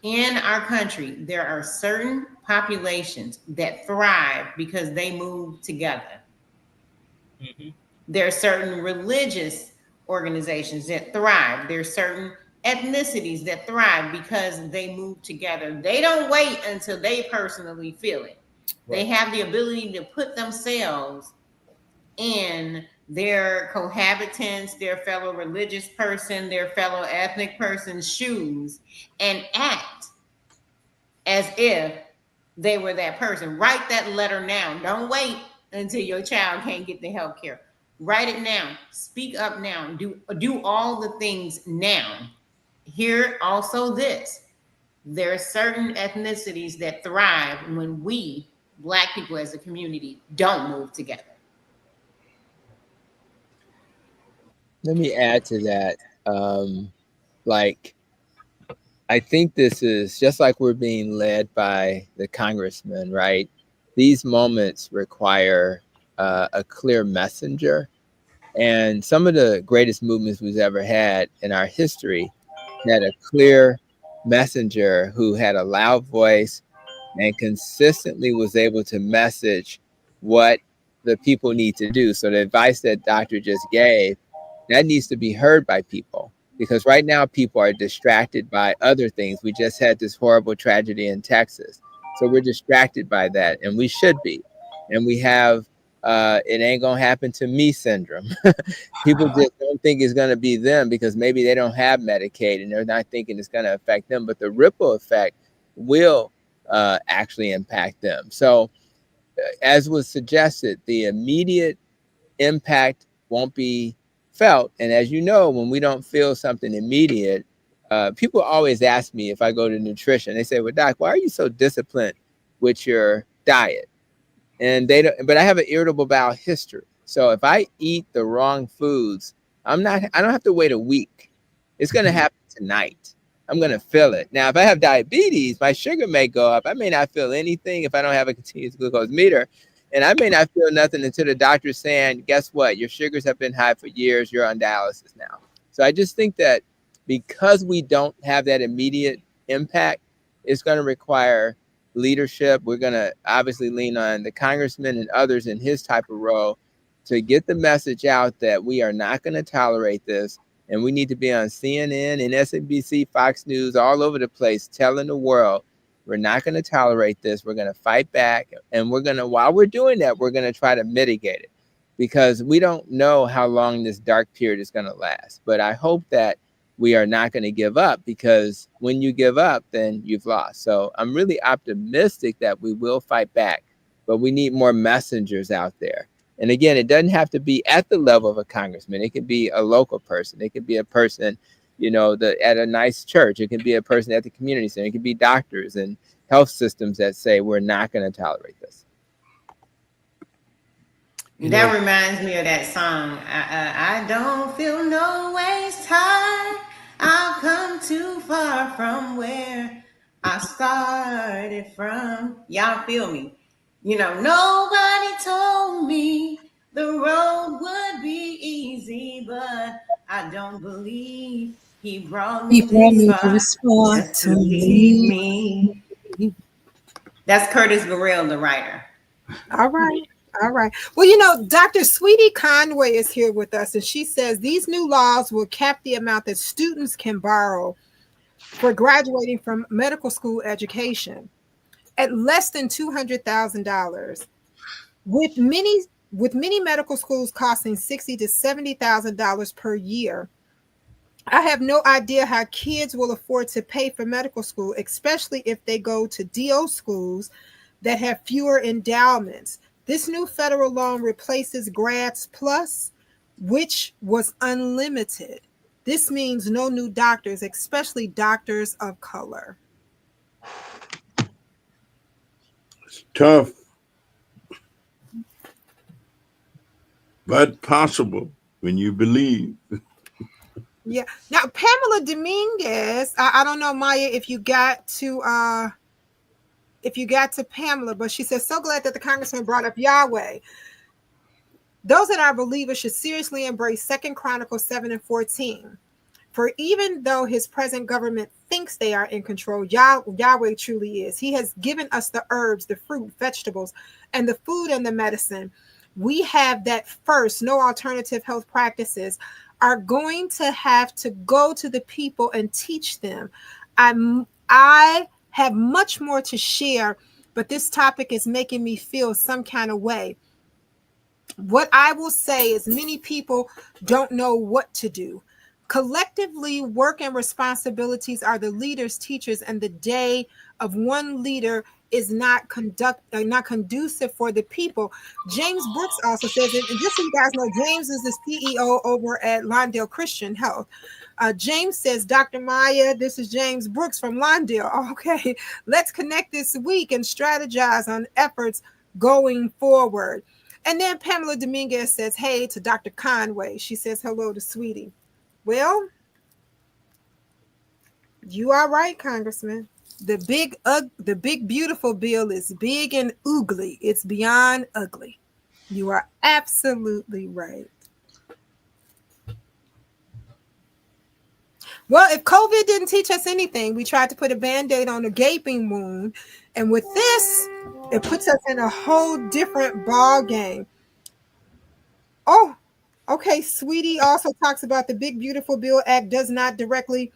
In our country, there are certain populations that thrive because they move together. Mm-hmm. There are certain religious organizations that thrive. There are certain ethnicities that thrive because they move together. They don't wait until they personally feel it. Right. They have the ability to put themselves in their cohabitants, their fellow religious person, their fellow ethnic person's shoes, and act as if they were that person. Write that letter now. Don't wait until your child can't get the health care. Write it now. Speak up now. Do all the things now. Hear also this. There are certain ethnicities that thrive when we, Black people as a community, don't move together. Let me add to that. I think this is just like we're being led by the congressman, right? These moments require a clear messenger. And some of the greatest movements we've ever had in our history had a clear messenger who had a loud voice and consistently was able to message what the people need to do. So the advice that Doctor just gave, that needs to be heard by people. because right now people are distracted by other things. We just had this horrible tragedy in Texas. So we're distracted by that, and we should be. And we have it ain't gonna happen to me syndrome. People just don't think it's gonna be them because maybe they don't have Medicaid and they're not thinking it's gonna affect them. But the ripple effect will actually impact them. So, as was suggested, the immediate impact won't be felt. And as you know, when we don't feel something immediate, people always ask me if I go to nutrition, they say, well, Doc, why are you so disciplined with your diet? And they don't, but I have an irritable bowel history. So if I eat the wrong foods, I don't have to wait a week. It's going to happen tonight. I'm going to feel it. Now, if I have diabetes, my sugar may go up. I may not feel anything if I don't have a continuous glucose meter. And I may not feel nothing until the doctor's saying, guess what? Your sugars have been high for years. You're on dialysis now. So I just think that because we don't have that immediate impact, it's going to require leadership. We're going to obviously lean on the congressman and others in his type of role to get the message out that we are not going to tolerate this. And we need to be on CNN and MSNBC, Fox News, all over the place, telling the world, we're not going to tolerate this. We're going to fight back. And we're going to, while we're doing that, we're going to try to mitigate it because we don't know how long this dark period is going to last. But I hope that we are not going to give up, because when you give up, then you've lost. So I'm really optimistic that we will fight back, but we need more messengers out there. And again, it doesn't have to be at the level of a congressman. It could be a local person. It could be a person, at a nice church. It could be a person at the community center. It could be doctors and health systems that say, we're not going to tolerate this. That reminds me of that song. I don't feel no ways tired. I've come too far from where I started from. Y'all feel me? Nobody told me the road would be easy, but I don't believe he brought me this far just to leave me. That's Curtis Burrell, the writer. All right. All right. Well, Dr. Sweetie Conway is here with us, and she says these new laws will cap the amount that students can borrow for graduating from medical school education at less than $200,000, with many medical schools costing $60,000 to $70,000 per year. I have no idea how kids will afford to pay for medical school, especially if they go to DO schools that have fewer endowments. This new federal loan replaces Grads Plus, which was unlimited. This means no new doctors, especially doctors of color. It's tough, but possible when you believe. Yeah. Now, Pamela Dominguez, I don't know, Maya, if you got to Pamela, but she says, so glad that the congressman brought up Yahweh. Those that are believers should seriously embrace 2 Chronicles 7:14. For even though his present government thinks they are in control, Yahweh truly is. He has given us the herbs, the fruit, vegetables, and the food and the medicine. We have that first. No alternative health practices are going to have to go to the people and teach them. I have much more to share, but this topic is making me feel some kind of way. What I will say is many people don't know what to do. Collectively, work and responsibilities are the leaders, teachers, and the day of one leader is not conducive for the people. James Brooks also says it, and just so you guys know, James is the CEO over at Lawndale Christian Health. James says, Dr. Maya, this is James Brooks from Lawndale. Okay, let's connect this week and strategize on efforts going forward. And then Pamela Dominguez says, hey to Dr. Conway. She says hello to Sweetie. Well, you are right, Congressman. The big beautiful bill is big and ugly. It's beyond ugly. You are absolutely right. Well, if COVID didn't teach us anything, we tried to put a Band-Aid on a gaping wound. And with this, it puts us in a whole different ball game. Oh, Okay, Sweetie also talks about the Big Beautiful Bill Act does not directly.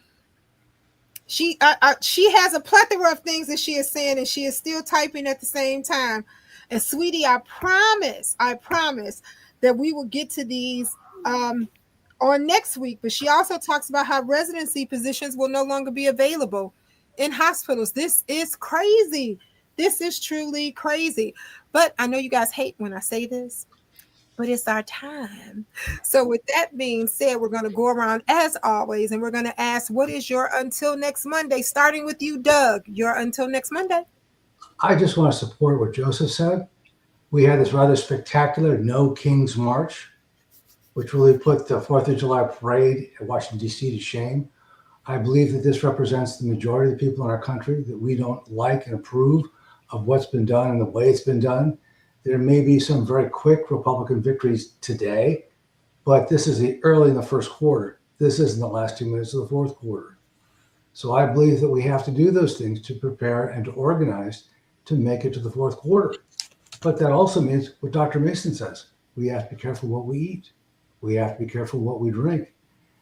She has a plethora of things that she is saying, and she is still typing at the same time. And Sweetie, I promise that we will get to these on next week. But she also talks about how residency positions will no longer be available in hospitals. This is crazy. This is truly crazy. But I know you guys hate when I say this, but it's our time. So, with that being said, we're going to go around as always and we're going to ask, what is your until next Monday? Starting with you, Doug, your until next Monday. I just want to support what Joseph said. We had this rather spectacular No King's March, which really put the 4th of July parade at Washington, D.C. to shame. I believe that this represents the majority of the people in our country, that we don't like and approve of what's been done and the way it's been done. There may be some very quick Republican victories today, but this is early in the first quarter. This isn't the last 2 minutes of the fourth quarter. So I believe that we have to do those things to prepare and to organize to make it to the fourth quarter. But that also means what Dr. Mason says. We have to be careful what we eat. We have to be careful what we drink.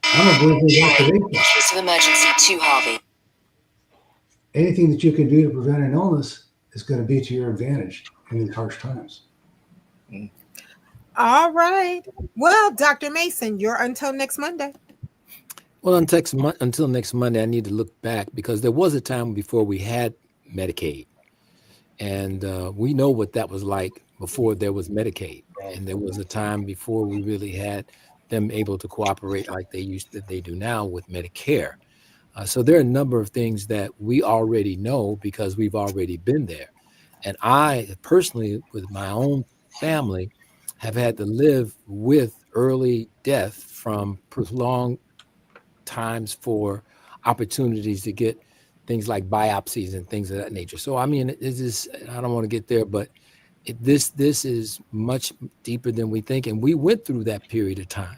I'm a believer in vaccination. Case of emergency to Harvey. Anything that you can do to prevent an illness is going to be to your advantage in these harsh times. All right. Well, Dr. Mason, you're until next Monday. Well, until next Monday, I need to look back because there was a time before we had Medicaid. And we know what that was like before there was Medicaid. And there was a time before we really had them able to cooperate like they do now with Medicare. So there are a number of things that we already know because we've already been there. And I personally, with my own family, have had to live with early death from prolonged times for opportunities to get things like biopsies and things of that nature. So, I mean, it's just, I don't want to get there, but this is much deeper than we think. And we went through that period of time.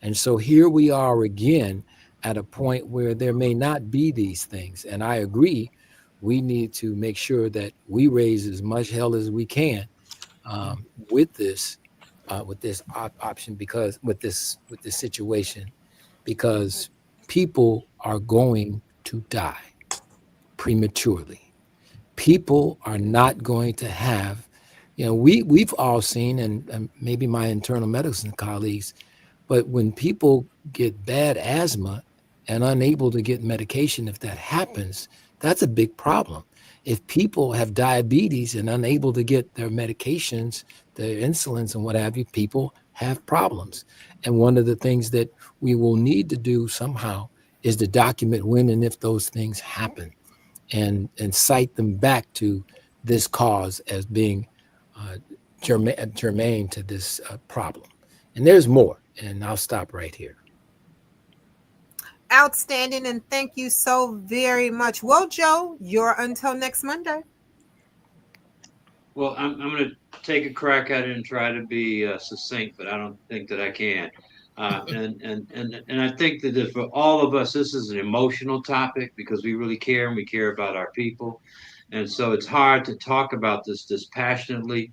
And so here we are again at a point where there may not be these things. And I agree, we need to make sure that we raise as much hell as we can with this option, because with this situation, because people are going to die prematurely. People are not going to have, we've all seen, and maybe my internal medicine colleagues, but when people get bad asthma and unable to get medication, if that happens, that's a big problem. If people have diabetes and unable to get their medications, their insulins and what have you, people have problems. And one of the things that we will need to do somehow is to document when and if those things happen and cite them back to this cause as being germane to this problem. And there's more, and I'll stop right here. Outstanding, and thank you so very much. Well, Joe, you're until next Monday. Well, I'm going to take a crack at it and try to be succinct, but I don't think that I can. And I think that for all of us, this is an emotional topic because we really care and we care about our people, and so it's hard to talk about this dispassionately,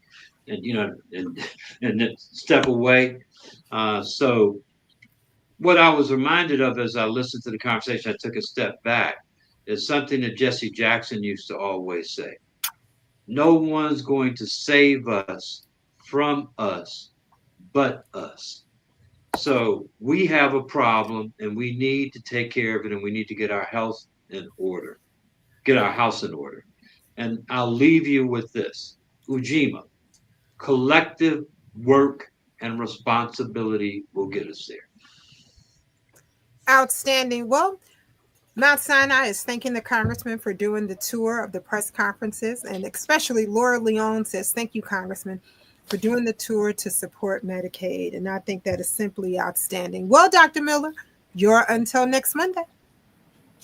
and and then step away. So what I was reminded of as I listened to the conversation, I took a step back, is something that Jesse Jackson used to always say. No one's going to save us from us, but us. So we have a problem and we need to take care of it, and we need to get our health in order, get our house in order. And I'll leave you with this. Ujima, collective work and responsibility will get us there. Outstanding. Well, Mount Sinai is thanking the congressman for doing the tour of the press conferences, and especially Laura Leone says, thank you, Congressman, for doing the tour to support Medicaid. And I think that is simply outstanding. Well, Dr. Miller, you're until next Monday.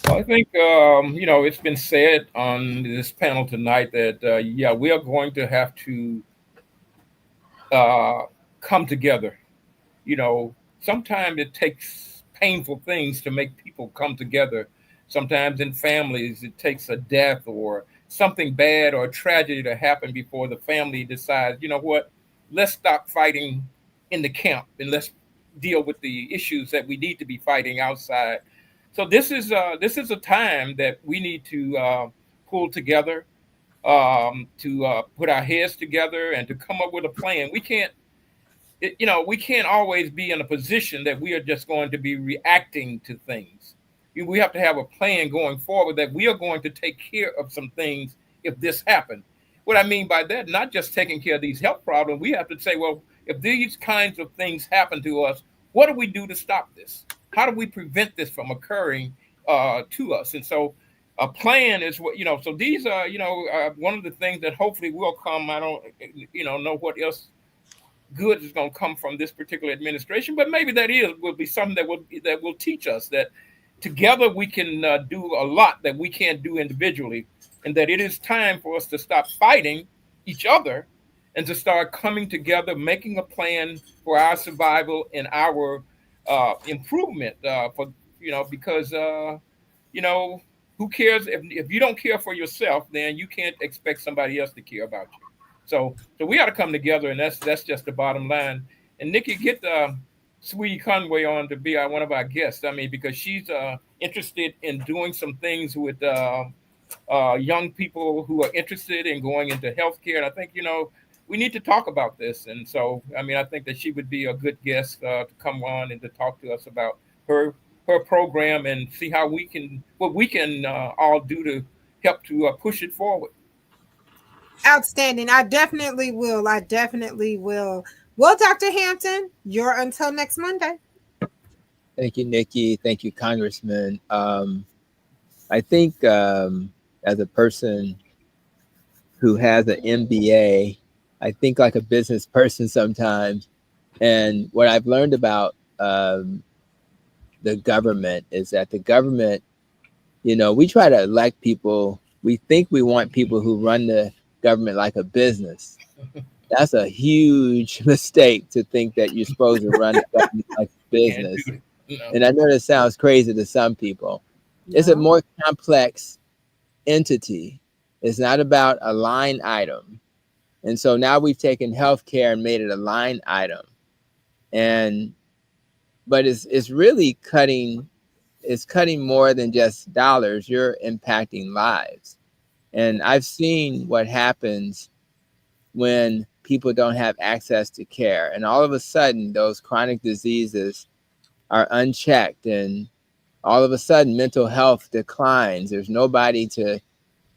Well, I think, it's been said on this panel tonight that, we are going to have to come together. Sometimes it takes painful things to make people come together. Sometimes in families, it takes a death or something bad or a tragedy to happen before the family decides, you know what, let's stop fighting in the camp and let's deal with the issues that we need to be fighting outside. So this is a time that we need to pull together, to put our heads together and to come up with a plan. We can't always be in a position that we are just going to be reacting to things. We have to have a plan going forward that we are going to take care of some things if this happened. What I mean by that, not just taking care of these health problems, we have to say, well, if these kinds of things happen to us, what do we do to stop this? How do we prevent this from occurring to us? And so a plan is what. So these are, one of the things that hopefully will come. I don't, know what else good is going to come from this particular administration, but maybe will be something that will teach us that together we can do a lot that we can't do individually, and that it is time for us to stop fighting each other and to start coming together, making a plan for our survival and our improvement. For because you know who cares if you don't care for yourself, then you can't expect somebody else to care about you. So we got to come together, and that's just the bottom line. And Nikki, get Sweetie Conway on to be one of our guests. I mean, because she's interested in doing some things with young people who are interested in going into healthcare. And I think we need to talk about this. And so, I mean, I think that she would be a good guest to come on and to talk to us about her program and see what we can all do to help to push it forward. Outstanding. I definitely will. I definitely will. Well, Dr. Hampton, you're until next Monday. Thank you, Nikki. Thank you, Congressman. I think as a person who has an MBA, I think like a business person sometimes. And what I've learned about the government is that the government, we try to elect people. We think we want people who run the government like a business. That's a huge mistake to think that you're supposed to run the government like a business. And I know that sounds crazy to some people. Yeah. It's a more complex entity. It's not about a line item. And so now we've taken healthcare and made it a line item. But it's really cutting more than just dollars. You're impacting lives. And I've seen what happens when people don't have access to care. And all of a sudden, those chronic diseases are unchecked. And all of a sudden, mental health declines. There's nobody to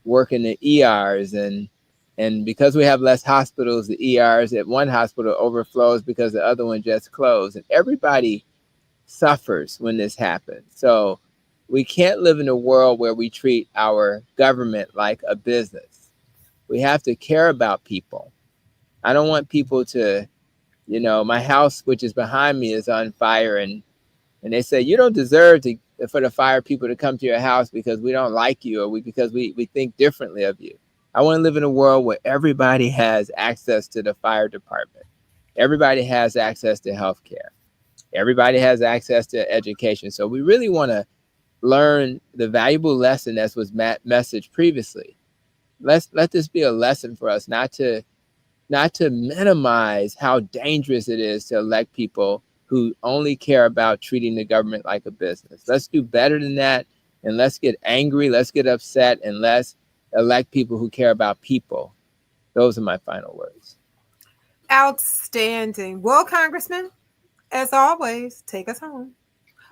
work in the ERs. And because we have less hospitals, the ERs at one hospital overflows because the other one just closed. And everybody suffers when this happens. So we can't live in a world where we treat our government like a business. We have to care about people. I don't want people to, my house, which is behind me, is on fire. And they say, you don't deserve for the fire people to come to your house because we don't like you or because we think differently of you. I want to live in a world where everybody has access to the fire department. Everybody has access to healthcare. Everybody has access to education. So we really want to learn the valuable lesson that was messaged previously. Let this be a lesson for us, not to minimize how dangerous it is to elect people who only care about treating the government like a business. Let's do better than that, and let's get angry, let's get upset, and let's elect people who care about people. Those are my final words. Outstanding. Well, Congressman, as always, take us home.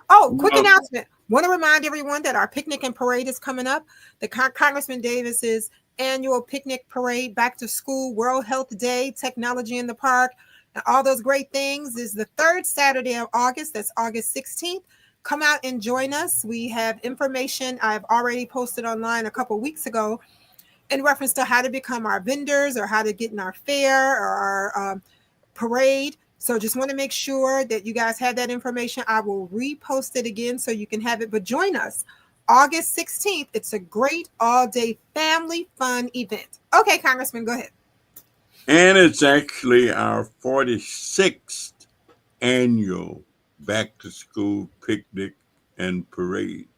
Oh, quick announcement. Want to remind everyone that our picnic and parade is coming up. The Congressman Davis's annual picnic parade, back to school, World Health Day, technology in the park, and all those great things is the third Saturday of August. That's August 16th. Come out and join us. We have information I've already posted online a couple weeks ago in reference to how to become our vendors or how to get in our fair or our parade. So just want to make sure that you guys have that information. I will repost it again so you can have it. But join us August 16th. It's a great all-day family fun event. Okay, Congressman, go ahead. And it's actually our 46th annual back-to-school picnic and parade.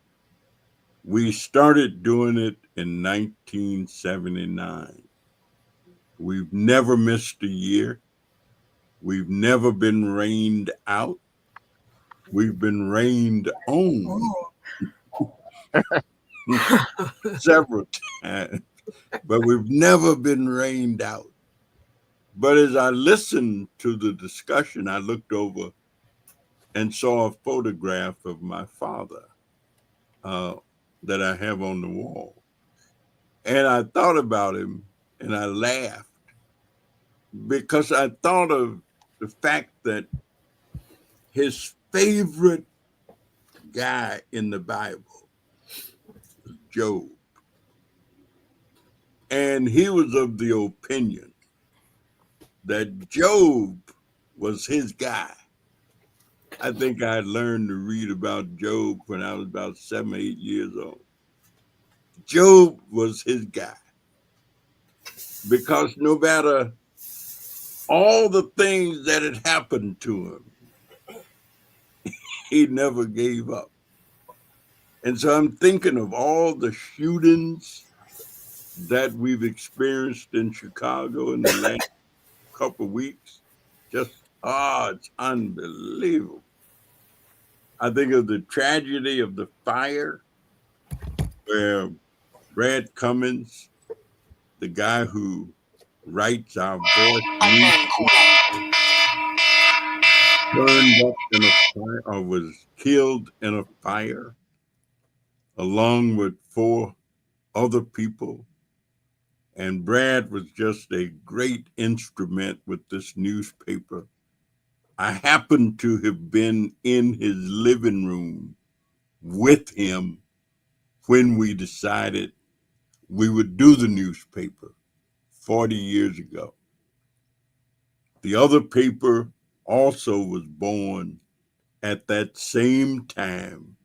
We started doing it in 1979. We've never missed a year. We've never been rained out. We've been rained on Oh, several times, but we've never been rained out. But as I listened to the discussion, I looked over and saw a photograph of my father uh, that I have on the wall. And I thought about him and I laughed because I thought of the fact that his favorite guy in the Bible was Job. And he was of the opinion that Job was his guy. I think I learned to read about Job when I was about 7, 8 years old. Job was his guy because no matter all the things that had happened to him, he never gave up. And so I'm thinking of all the shootings that we've experienced in Chicago in the last couple of weeks. Just, it's unbelievable. I think of the tragedy of the fire where Brad Cummins, the guy who writes our voice news, Unknown caller. burned up in a fire or was killed in a fire along with 4 other people. And Brad was just a great instrument with this newspaper. I happened to have been in his living room with him when we decided we would do the newspaper 40 years ago. The other paper also was born at that same time.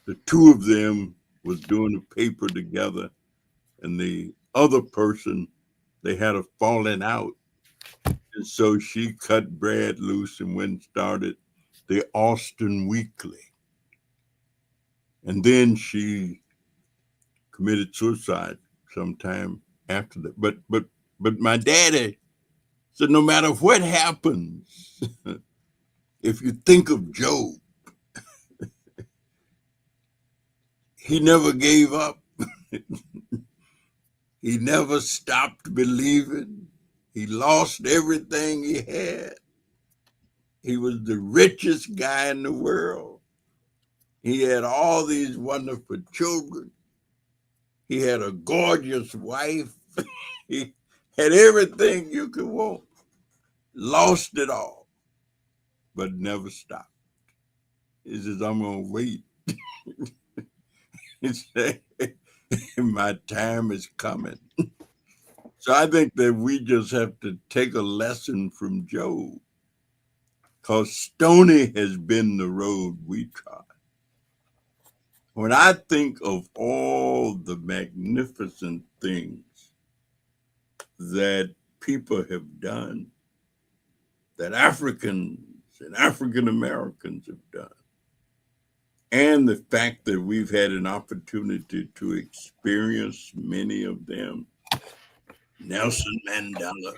The 2 of them was doing a paper together, and the other person, they had a falling out. And so she cut Brad loose and went and started the Austin Weekly. And then she committed suicide sometime after that. But my daddy said, no matter what happens, if you think of Job, he never gave up. He never stopped believing. He lost everything he had. He was the richest guy in the world. He had all these wonderful children. He had a gorgeous wife. He had everything you could want. Lost it all, but never stopped. He says, I'm going to wait. He said, my time is coming. So I think that we just have to take a lesson from Job, because stony has been the road we trod. When I think of all the magnificent things that people have done, that Africans and African Americans have done, and the fact that we've had an opportunity to experience many of them, Nelson Mandela,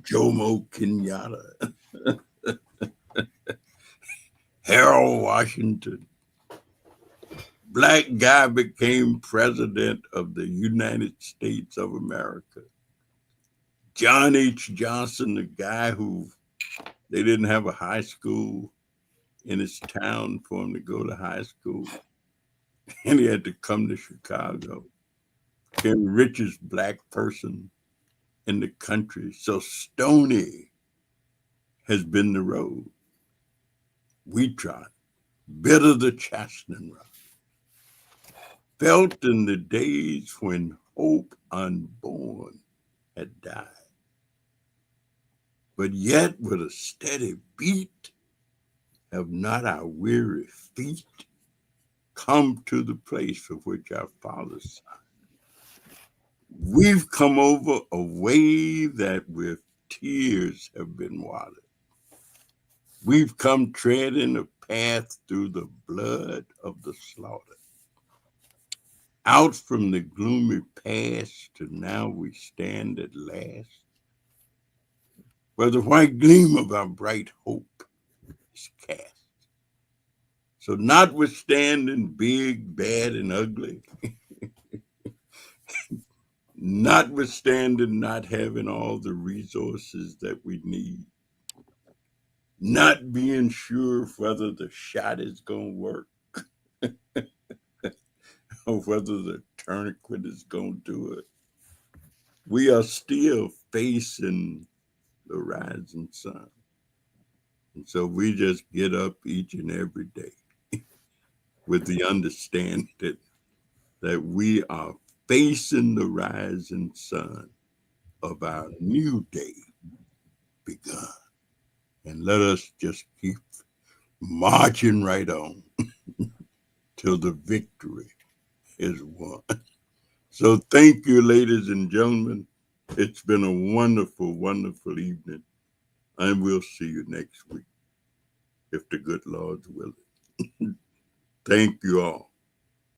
Jomo Kenyatta, Harold Washington. Black guy became president of the United States of America. John H. Johnson, the guy who they didn't have a high school in his town for him to go to high school, and he had to come to Chicago. Became the richest black person in the country. So stony has been the road we trod, bitter the chastening rod, felt in the days when hope unborn had died. But yet with a steady beat, have not our weary feet come to the place for which our fathers sighed. We've come over a way that with tears have been watered. We've come treading a path through the blood of the slaughter. Out from the gloomy past to now we stand at last, where the white gleam of our bright hope So notwithstanding big, bad, and ugly, notwithstanding not having all the resources that we need, not being sure whether the shot is going to work or whether the tourniquet is going to do it, we are still facing the rising sun. And so we just get up each and every day with the understanding that we are facing the rising sun of our new day begun. And let us just keep marching right on till the victory is won. So thank you, ladies and gentlemen. It's been a wonderful, wonderful evening. And we'll see you next week, if the good Lord's willing. Thank you all.